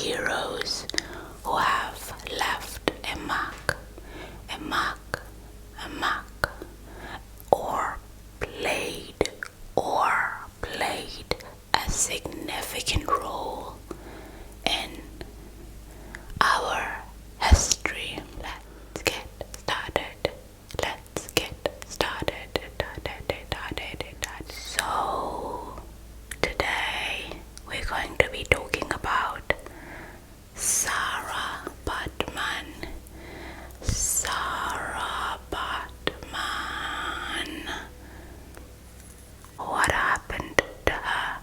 heroes who have left a mark, or played a significant role in our history. Let's get started. So today we're going to be talking about Sara Baartman. What happened to her?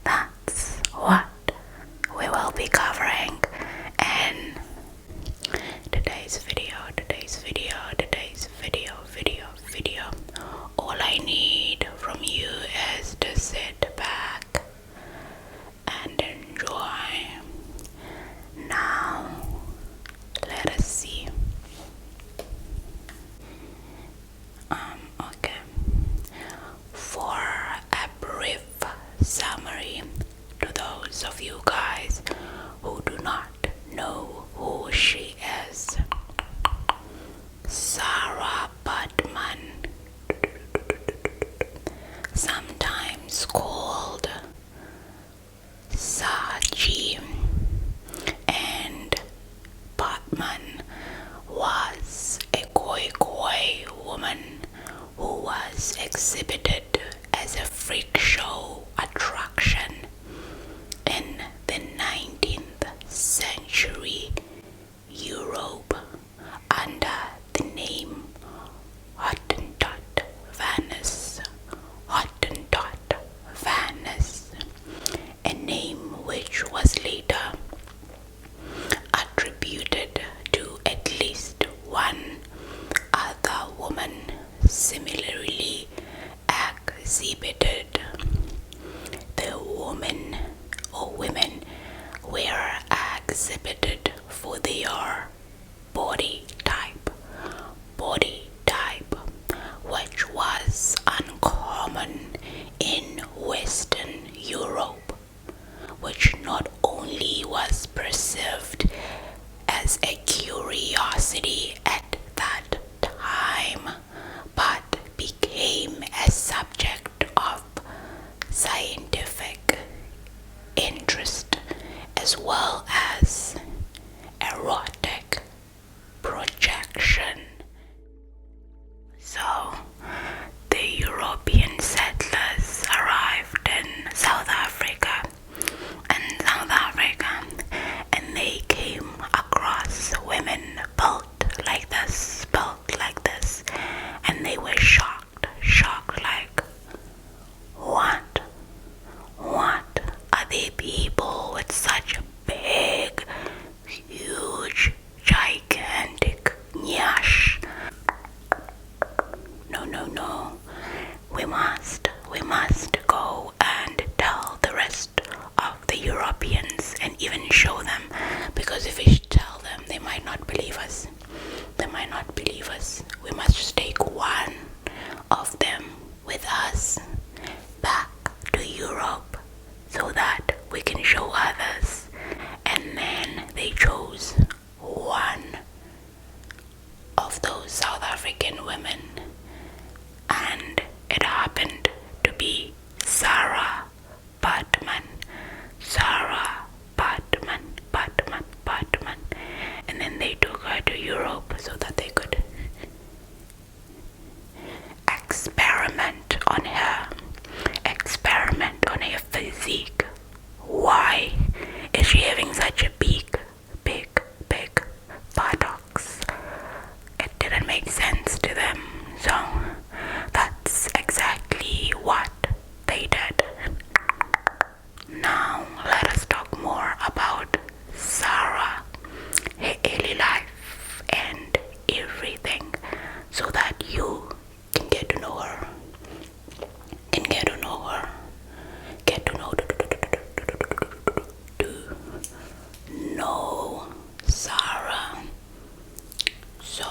That's what we will be covering in today's video. All I need from you is to sit back and enjoy. Now, let us see. Okay. For a brief summary to those of you guys who do not know who she is, Sara Baartman, sometimes called Saji, and Baartman was a Khoi woman who was exhibited as a freak show attraction in the 19th century Europe under the name Hottentot Vaness, a name which was later attributed to at least one other woman similarly exhibited. The women were exhibited for their body type, which was uncommon in Western Europe, which not only was perceived as a curiosity at that time, but became a subject of scientific interest as well as erotic projection. So, the European settlers arrived in South Africa, and they came across women built like this, and they were shocked like, what are they people with such big, huge, gigantic nyash? No, we must go and tell the rest of the Europeans and even show them, because if we tell them, they might not believe us. We must just take one of them with us back to Europe so that we can show others. And then they chose one of those South African women, and it happened to be Sara Baartman. And then they took her to Europe so that they could experiment on her physique. Why is she having such a big buttocks? It didn't make sense to them, so that's exactly what they did. Now let us talk more about Sara, her early life and everything, so that you can get to know her. Know Sara. So,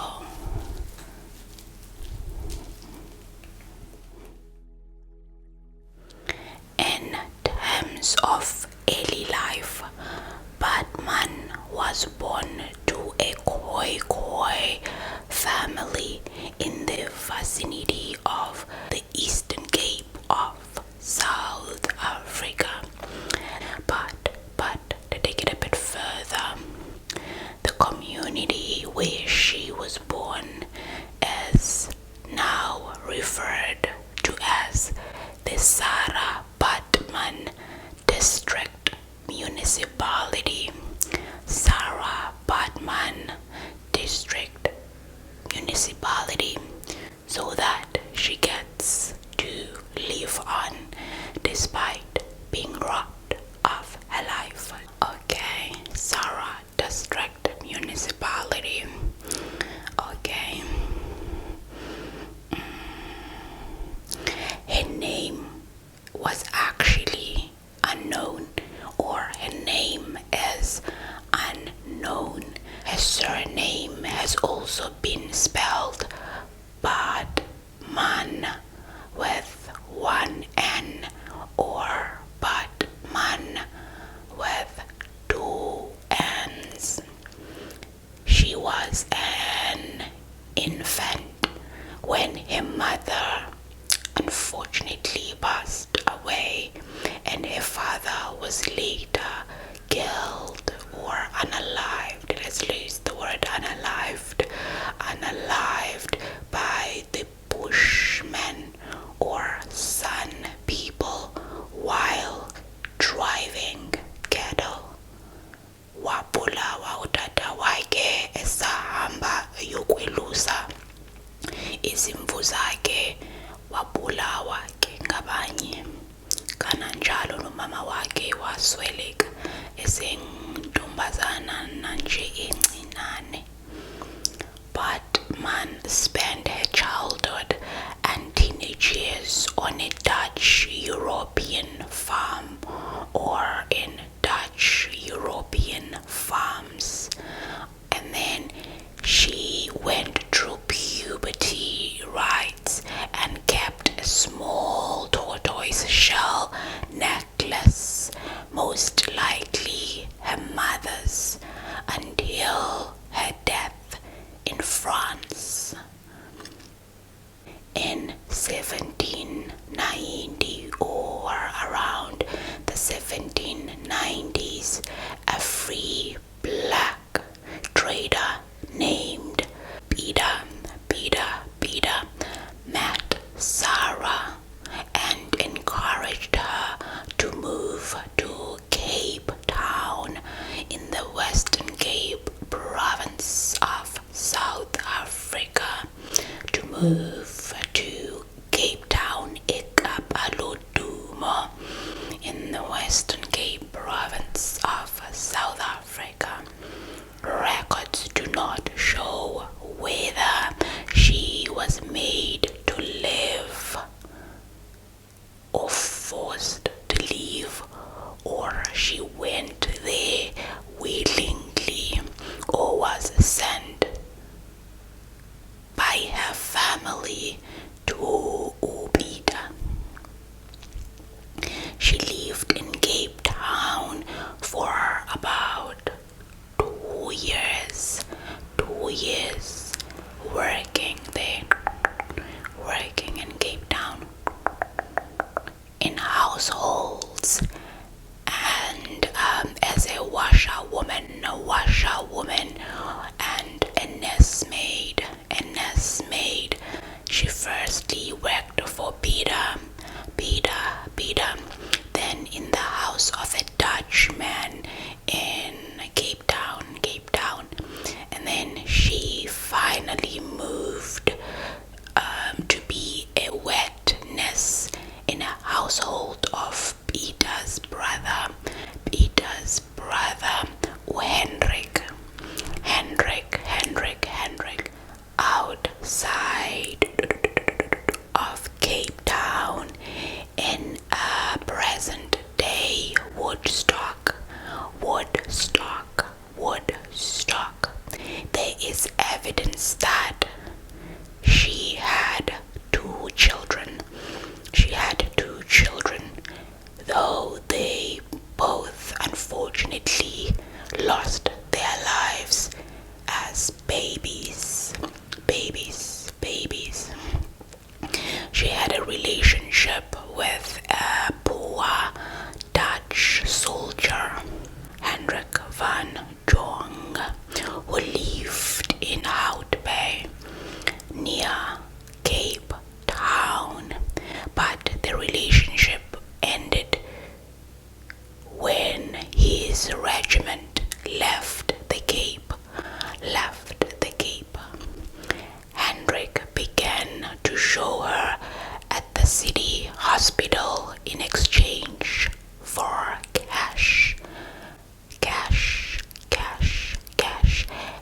in terms of life. Baartman was born to a Khoi family in the vicinity of the Eastern Cape of South Africa. But to take it a bit further, the community where she was born is now referred to as the Sara Baartman District Municipality. Sara Baartman District Municipality, so that she gets to live on despite being robbed of her life. Okay, Sara District Municipality. Okay. Her name was actually unknown, or her name is unknown. Her surname has also been spelled Baartman with one N, or Baartman with two N's. She was an infant when her mother unfortunately passed away, and her father was later killed or unalived. Let's use the word unalived by the Bushmen or Sun people while driving cattle. Wabulawa utata wakhe esahamba yokwelusa izimvu zakhe, wabulawa ke ngabanye. Kananjalo nomama wakhe wasweleka esentombazana nanje encinane. Baartman spent her childhood and teenage years on a Dutch European farm, or in Dutch European farms, and then she went through puberty, right, and kept a small tortoise shell necklace, most likely her mother's, until her death in France. In 1790, or around the 1790s, a free black trader named Peter met Sara and encouraged her to move to Cape Town in the Western Cape province of South Africa. To move to Cape Town, Ekapalodumo, in the Western Cape province of South Africa. Records do not show whether she was made to live or forced to leave, or she went there willingly, or was sent by her family to Ubita. She lived in Cape Town for about 2 years, working there, working in Cape Town, in households, and as a washerwoman, and a nursemaid. She firstly worked for Peter, then in the house of a Dutchman in Cape Town, and then she finally moved to be a wet nurse in a household of Peter's brother, Hendrik, outside of Cape Town. lost their lives as babies. Babies. She had a relationship with a poor Dutch soldier, Hendrik van Jong, who lived in Hout Bay near Cape Town. But the relationship ended when his regiment left the Cape. Hendrik began to show her at the city hospital in exchange for cash.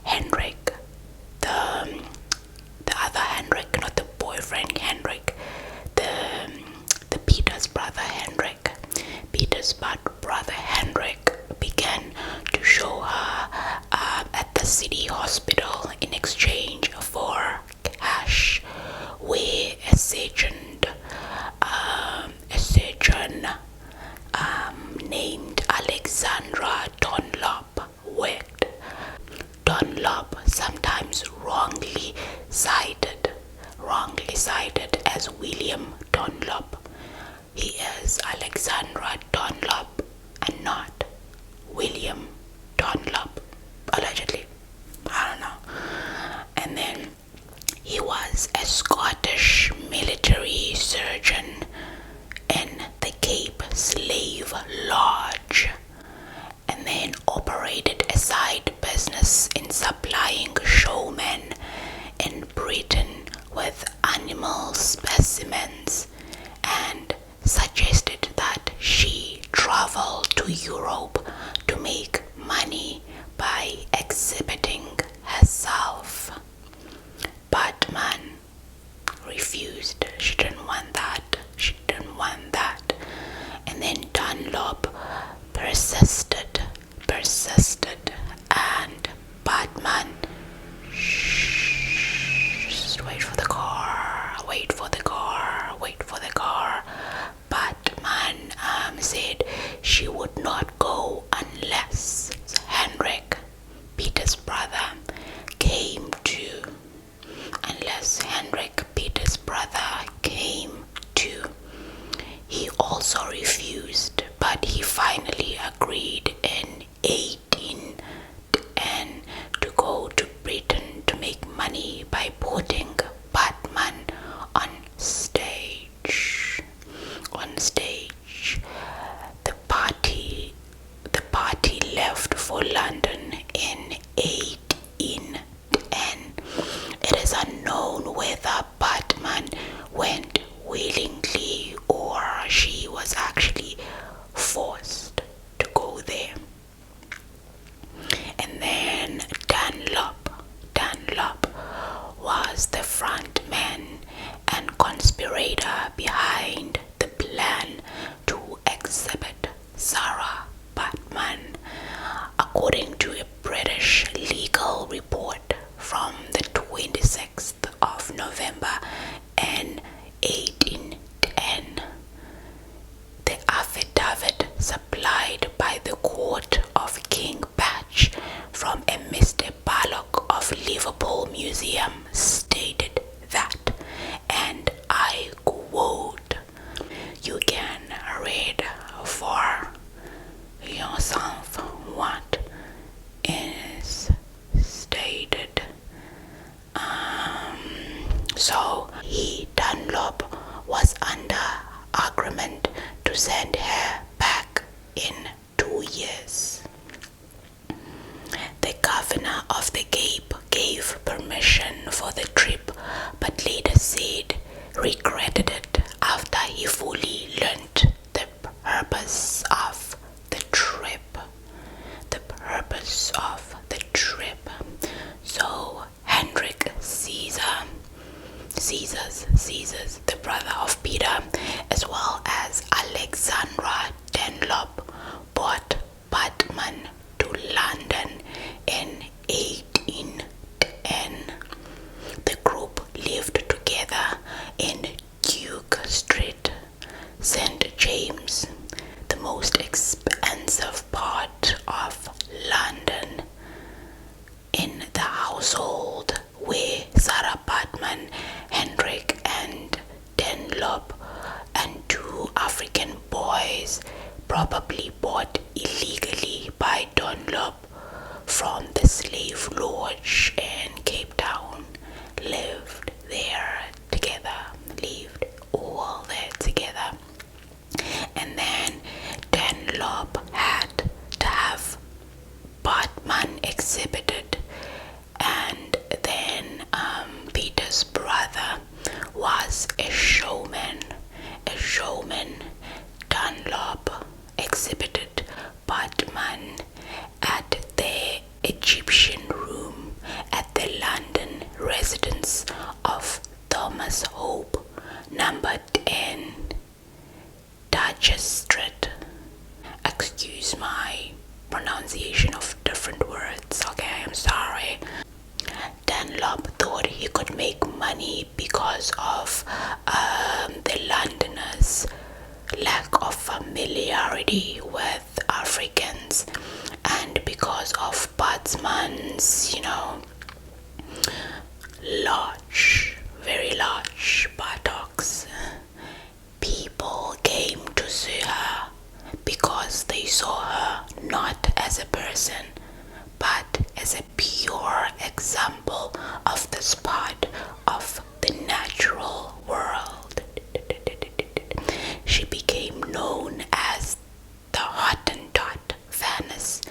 Hendrik, the other Hendrik, not the boyfriend Hendrik, the Peter's brother Hendrik began to show her at the city hospital in exchange for cash, where a surgeon named Alexandra Dunlop worked. Dunlop, sometimes wrongly cited as William Dunlop. He is Alexandra Dunlop and not William Dunlop, allegedly. I don't know. And then he was a Scottish military surgeon in the Cape Slave Lodge, and then operated a side business in supplying showmen in Britain with animal specimens, and suggested that she travel to Europe to make money by exhibiting herself. Baartman refused. She didn't want that. And then Dunlop persisted, and Baartman, just wait for the car. Baartman said she would not go unless Hendrik, Peter's brother, came too. He also refused, but he finally agreed in 1810 to go to Britain to make money by putting Baartman on stage. The party left for London in 1810. It is unknown whether Baartman went willingly or she was actually forced to go there. And then Dunlop was the front man and conspirator behind the plan to exhibit Sara Baartman, according to a British legal report from the 26th of November in 1810. The affidavit supplied by the court of King Patch from a Mr. Ballock of Liverpool Museum stated that, and I quote, "You can read for yourself what is stated." So Dunlop was under agreement to send her back in 2 years. The governor of the Cape gave permission for the trip, but later said regretted it after he fully learnt the purpose of the trip. So Hendrik Caesar, the brother of Peter, as well as Alexandra Dunlop, bought Baartman Baartman, Hendrik and Dunlop, and two African boys, probably bought illegally by Dunlop from the slave lodge in Cape Town, lived all there together. And then Dunlop had to have Baartman exhibited, and then Peter's brother was a showman. Dunlop exhibited Baartman at the Egyptian Room at the London residence of Thomas Hope, number 10, Duchess Street. Excuse my pronunciation of different words, okay, I'm sorry. Dunlop thought he could make money because of the Londoners' lack of familiarity with Africans, and because of Baartman's, very large buttocks. People came to see her because they saw her not as a person, but as a pure example of this part of the natural world. She became known as the Hottentot Venice,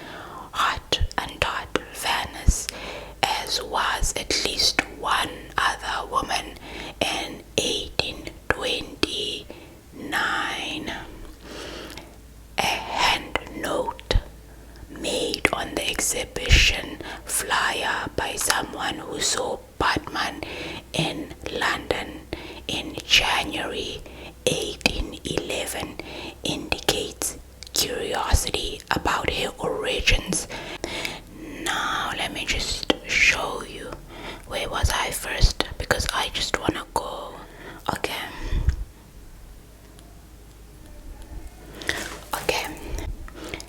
as was at least one other woman in 1829. A hand note made on the exhibition flyer by someone who saw Baartman in London in January 1811 indicates curiosity about her origins. Now let me just show you. Where was I first? Because I just wanna go. Okay.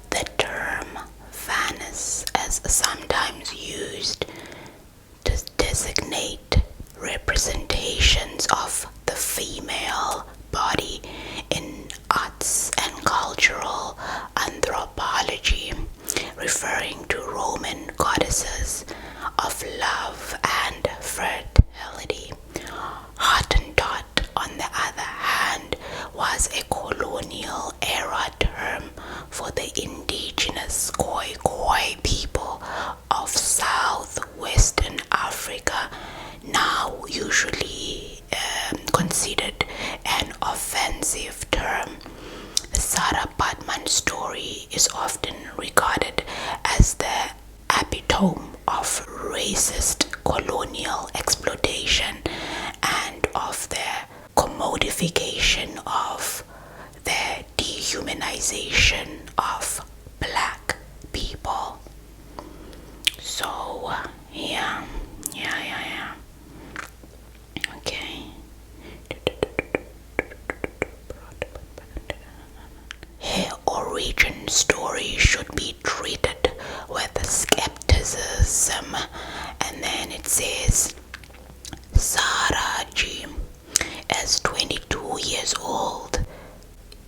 The term Venice is sometimes used to designate representations of the female body in arts and cultural anthropology, referring to Roman goddesses of love and fertility. Hottentot, on the other hand, was a colonial era term for the indigenous Khoi people of southwestern Africa, now usually considered an offensive term. The Sara Baartman story is often regarded as the epitome of racist colonial exploitation and of the commodification of the dehumanization of black people. So, yeah. Okay. Her origin story should be treated with skepticism. And then it says, Sara G is 22 years old,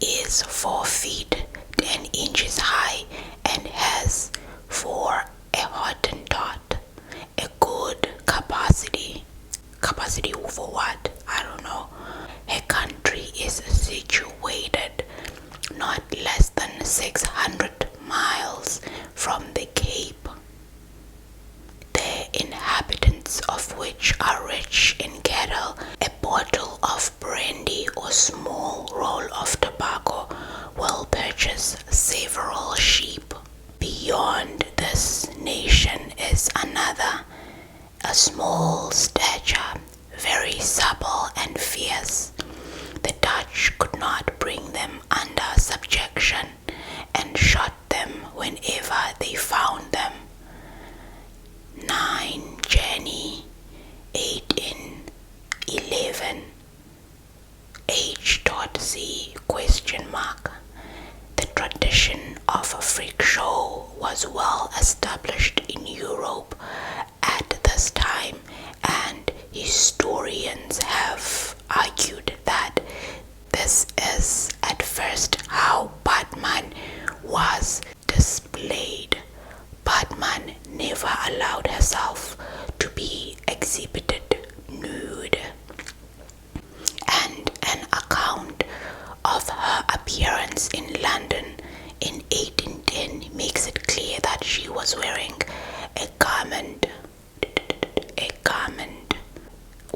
is 4 feet 10 inches high, and has, for a Hottentot, a good capacity. Capacity for what? I don't know. Her country is situated not less than 600 miles from the Cape, the inhabitants of which are rich in cattle. A bottle of brandy or small roll of tobacco will purchase several sheep. Beyond this nation is another, a small stature, very supple and fierce. The Dutch could not bring them under subjection and shot them whenever they found them. 9 January 1811 H.C. ? The tradition of a freak show was well established in Europe at this time, and historians never allowed herself to be exhibited nude. And an account of her appearance in London in 1810 makes it clear that she was wearing a garment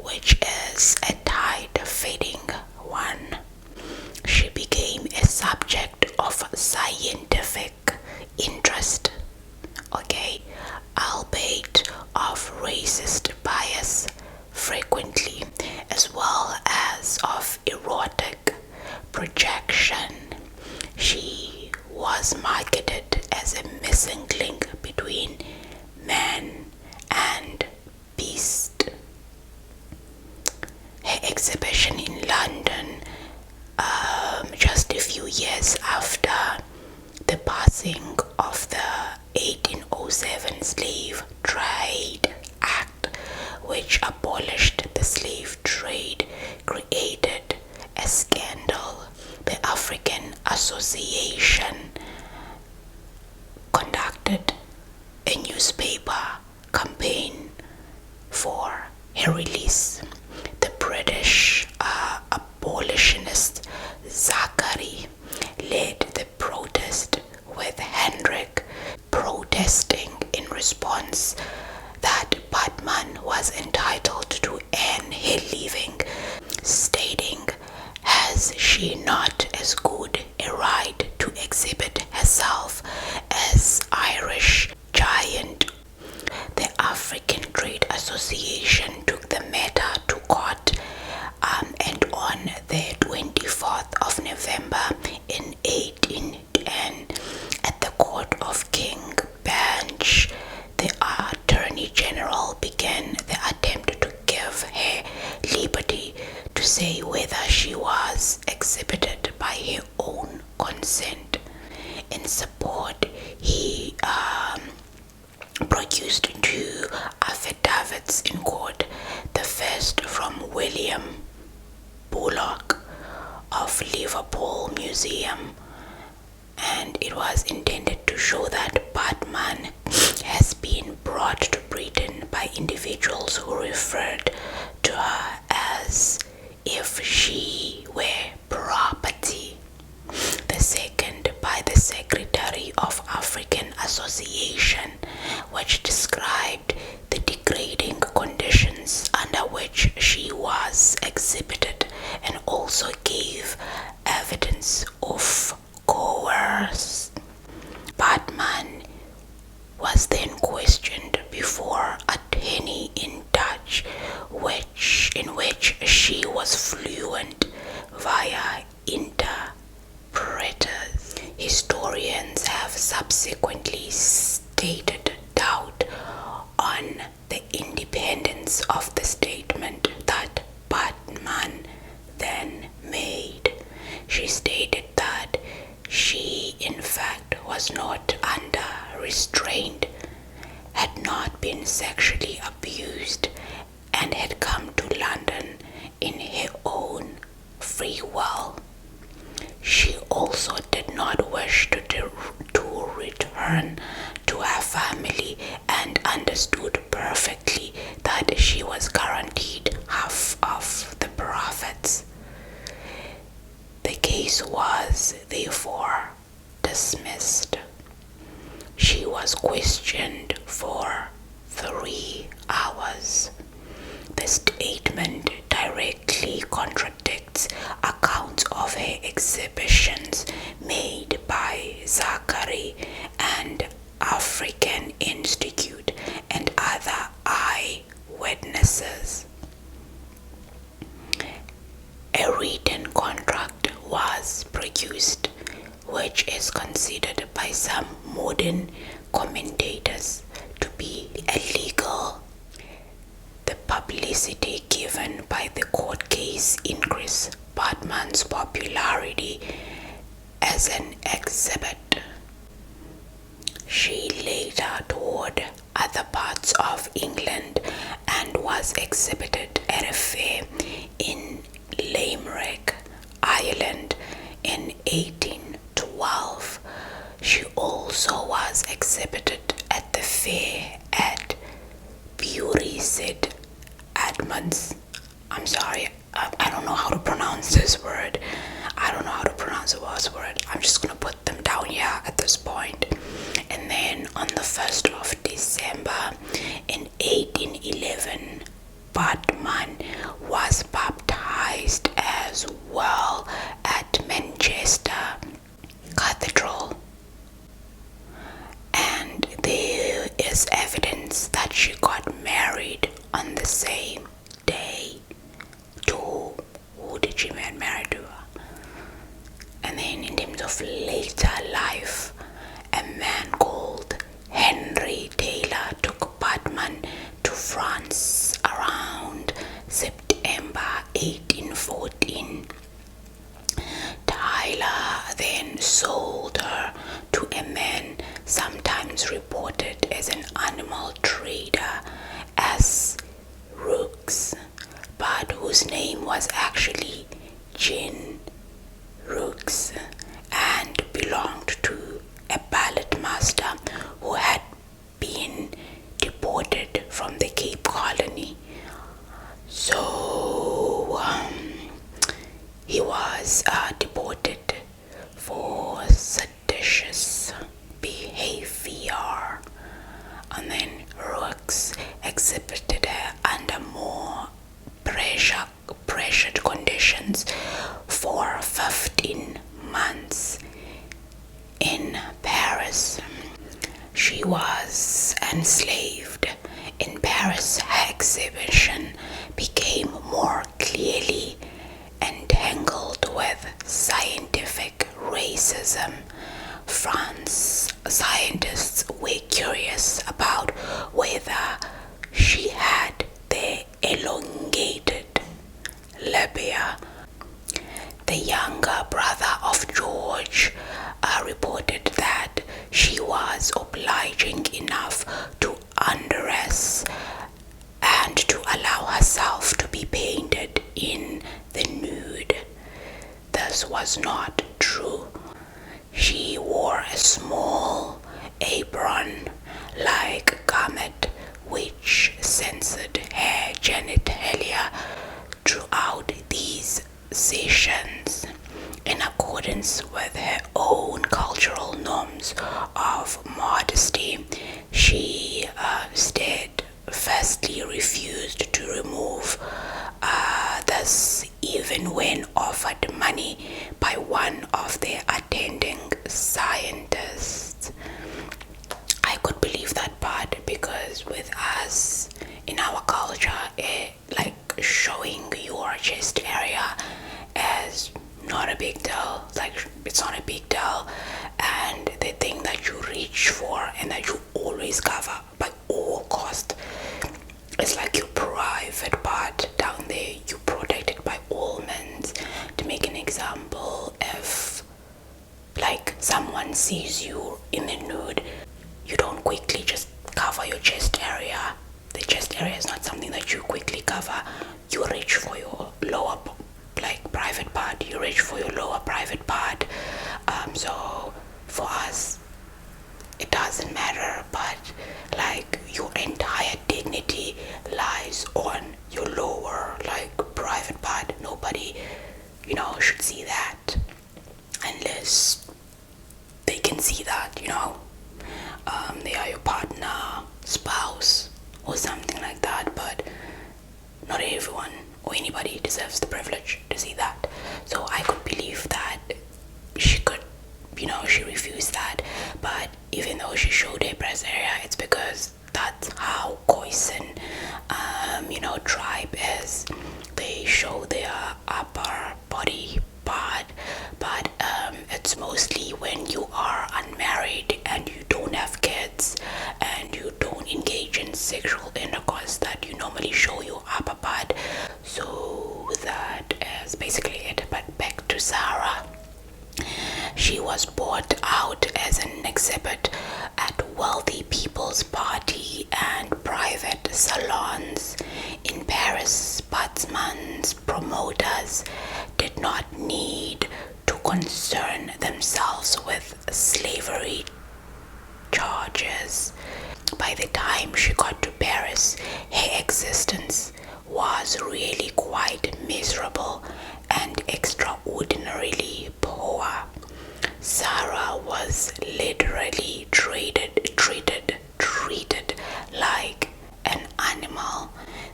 which is a tight-fitting one. She became a subject of scientific interest, albeit of racist bias frequently, as well as of erotic projection. She was marketed as a missing link between man and beast. Her exhibition in London, just a few years after the passing of the 1807 Slave Trade Act, which abolished the slave trade, created a scandal. The African Association conducted a newspaper campaign for her release. The British abolitionist Zachary led the protest, with Hendrik protesting in response that Baartman was entitled to earn her living, stating, "Has she not as good a right to exhibit herself as Irish giant?" The African Trade Association took the matter to court, and on the 24th of November in 1810, at the court of King Bench, the Attorney General began the attempt to give her liberty to say whether she was exhibited by her own consent. In support, he produced two affidavits in court, the first from William Bullock of Liverpool Museum, and it was intended to show that Baartman has been brought to Britain by individuals who referred to her as if she were property. The second by the Secretary of African Association, which described the degrading conditions under which she was exhibited and also gave evidence of coercion. Baartman was then questioned before attorney Indulge, in which she was fluent via interpreters. Historians have subsequently stated doubt on the independence of the statement that Baartman then made. She stated that she, in fact, was not under restraint, had not been sexually abused, and had come to London in her own free will. She also did not wish to return to her family and understood perfectly that she was guaranteed half of the profits. The case was therefore dismissed. She was questioned for 3 hours. The statement directly contradicts accounts of her exhibitions made by Zachary and African Institute and other eyewitnesses. A written contract was produced, which is considered by some modern commentators to be illegal. The publicity given by the court case increased Baartman's popularity as an exhibit. She later toured other parts of England and was exhibited at a fair in Limerick, Ireland in 1812. She also was exhibited at the fair at Bury Edmonds. I'm sorry, I don't know how to pronounce this word. I don't know how to pronounce the last word. I'm just gonna put them down here at this point. And then on the 1st of December in 1811, Baartman was baptized as well at Manchester Cathedral. And there is evidence that she got married on the same day to, who did she get married to? And then in terms of later life, a man called Henry Taylor took Baartman to France around September 1814. Tyler then sold her to a man sometimes reported as an animal trader as Rooks, but whose name was actually Jean Rooks and belonged to a ballet master who had been deported from the Cape Colony. So he was deported for seditious behavior, and then Rooks exhibited her under more pressured conditions for 15 months in Paris. She was enslaved. In Paris, her exhibition became more clearly entangled with scientific racism. France scientists were curious about whether she had the elongated labia. The younger brother of George reported that she was obliging enough to undress and to allow herself to be painted in the nude. This was not true. She wore a small apron-like garment which censored her genitalia throughout these sessions. In accordance with her own cultural norms of modesty, she steadfastly refused to remove this even when offered money by one of their attending scientists. I could believe that part because with us in our culture, like showing your chest area is not a big deal. Like it's not a big deal, and the thing that you reach for and that you always cover by all cost, it's like your private part down there. You protect it by all means. To make an example, if like someone sees you in the nude, you don't quickly just cover your chest area. The chest area is not something that you quickly cover. You reach for your lower private part. You reach for your lower private part. So for us, it doesn't matter, but like your entire dignity lies on your lower private part. Nobody should see that unless they can see that they are your partner, spouse, or something like that. But not everyone or anybody deserves the privilege to see that. So I could believe that she could, she refused that. But even though she showed her breast area, it's because that's how Khoisan, tribe is. They show their upper body part, but it's mostly when you are unmarried and you don't have kids and you don't engage in sexual intercourse that you normally show your upper part. So that is basically it. But back to Sara. She was bought out as an exhibit at wealthy people's party and private salons in Paris. Baartman's promoters did not need to concern themselves with slavery charges. time she got to Paris, her existence was really quite miserable and extraordinarily poor. Sara was literally treated like an animal.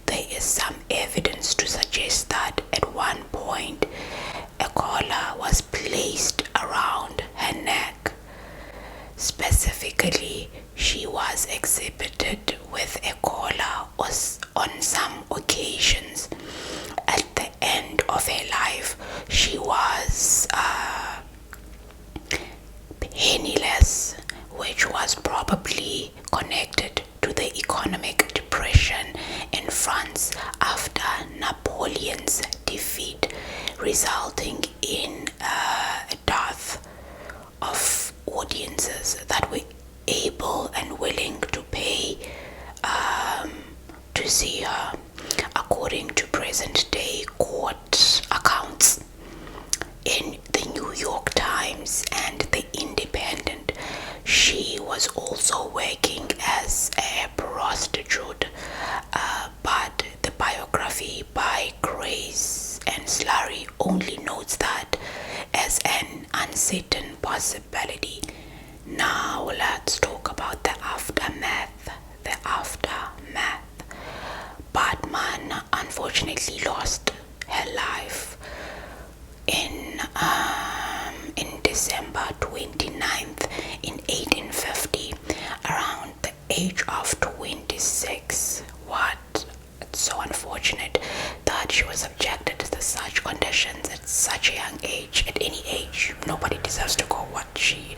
There is some evidence to suggest that at one point a collar was placed around her neck. Specifically, she was exhibited with a collar on some occasions. At the end of her life, she was penniless, which was probably connected to the economic depression in France after Napoleon's defeat, resulting in a dearth of audiences that were able and willing to pay to see her. According to present-day court accounts in the New York Times and the Independent, she was also working as a prostitute, but the biography by Grace and Slurry only notes that as an uncertain possibility. Now let's talk about the aftermath. Baartman unfortunately lost her life in December 29th in 1850, around the age of 26. It's so unfortunate that she was subjected to such conditions at such a young age. At any age, nobody deserves to go what she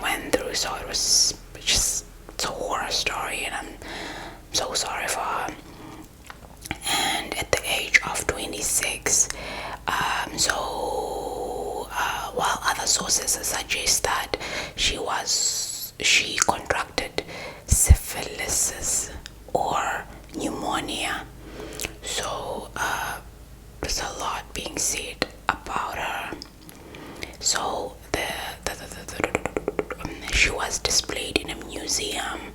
went through. So it was just, it's a horror story, and I'm so sorry for her. And at the age of 26, while other sources suggest that she contracted syphilis or pneumonia. So there's a lot being said about her. So she was displayed in a museum.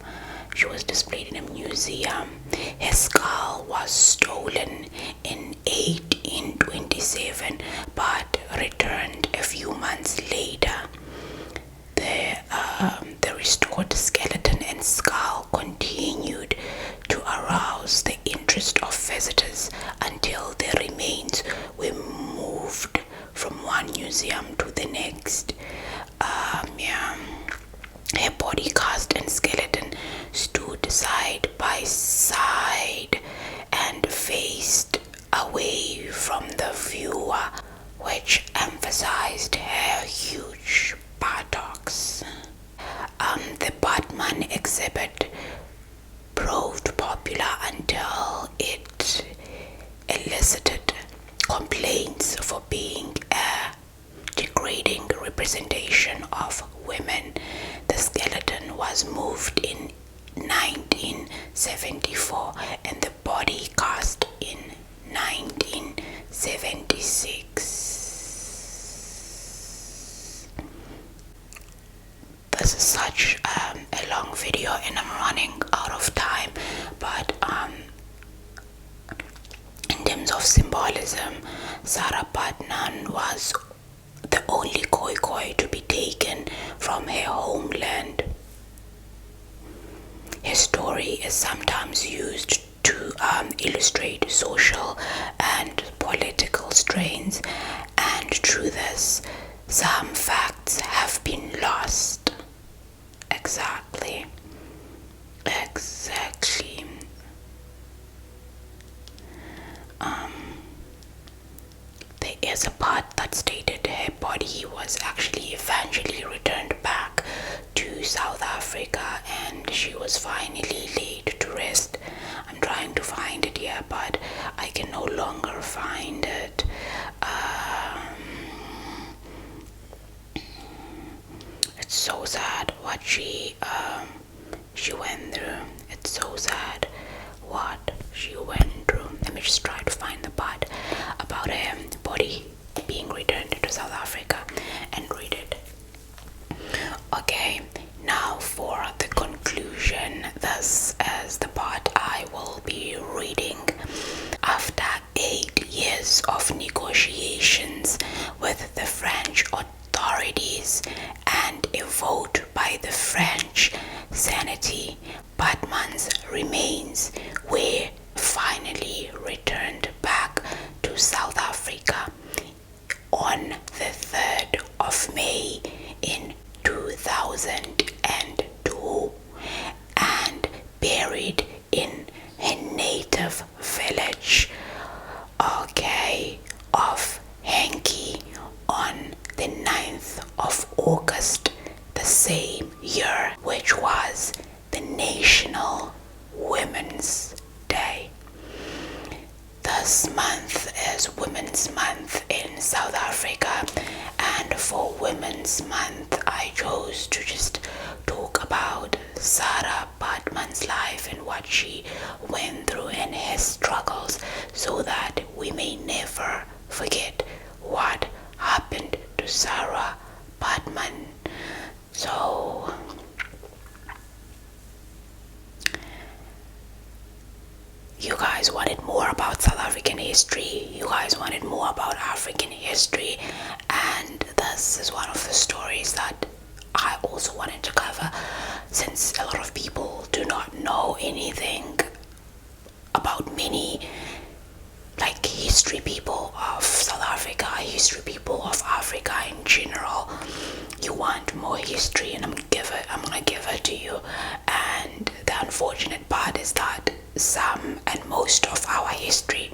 Her skull was stolen in 1827, but returned a few months later. The restored skeleton and skull continued to arouse the interest of visitors until the remains were moved from one museum to the next. Her body cast and skeleton stood side by side and faced away from the viewer, which emphasized her huge buttocks. The Baartman exhibit proved popular until it elicited complaints for being a degrading representation of women. The skeleton was moved in 1974 and the body cast in 1976. This is such a long video and I'm running out of time, but in terms of symbolism, Sara Baartman was the only Khoi to be taken from her homeland. Her story is sometimes used to illustrate social and political strains, and through this, some facts have been lost. Exactly. There is a part that stated her body was actually eventually returned back to South Africa and she was finally laid to rest. I'm trying to find it here, but I can no longer find it. It's so sad what she went through. It's so sad what she went through. Let me just try to find the part about her body being returned to South Africa and read it. Okay, now for the conclusion. conclusion, this is the part I will be reading. After 8 years of negotiations with the French authorities and a vote by the French Senate, Baartman's remains were finally returned back to South Africa on the 3rd of May in 2002 and buried in her native village, of Henki on the 9th of August the same year, which was the National Women's Day. This month is Women's Month in South Africa, and for Women's Month I chose to just talk about Sara Baartman's life and what she went through and her struggles, so that we may never forget what happened to Sara Baartman. So you guys wanted more about South African history, you guys wanted more about African history, and this is one of the stories that I also wanted to cover, since a lot of people do not know anything about many history people of South Africa, history people of Africa in general. You want more history, and I'm gonna give it to you. And the unfortunate part is that some and most of our history,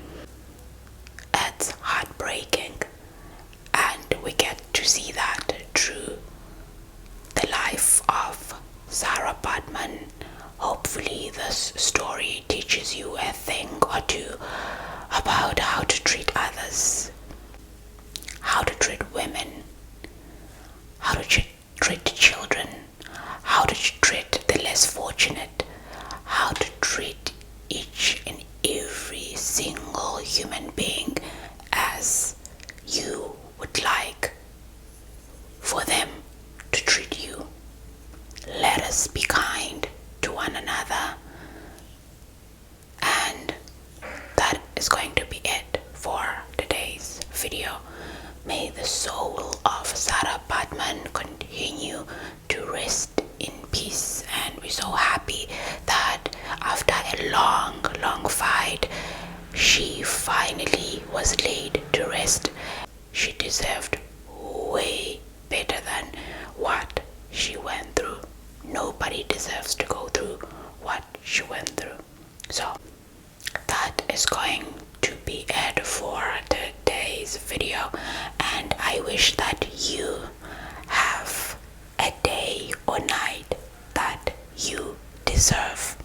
it's heartbreaking, and we get to see that through the life of Sara Baartman. Hopefully this story teaches you a thing or two about how to treat others, how to treat women, how to treat children, how to treat the less fortunate, how to treat each and every single human being as you would like for them to treat you. Let us be kind to one another. And that is going to be it for today's video. May the soul of Sara Baartman continue to rest in peace, and we're so happy that after a long fight, she finally was laid to rest. She deserved way better than what she went through. Nobody deserves to go through what she went through. So that is going to be it for today's video, and I wish that you have a day or night that you deserve.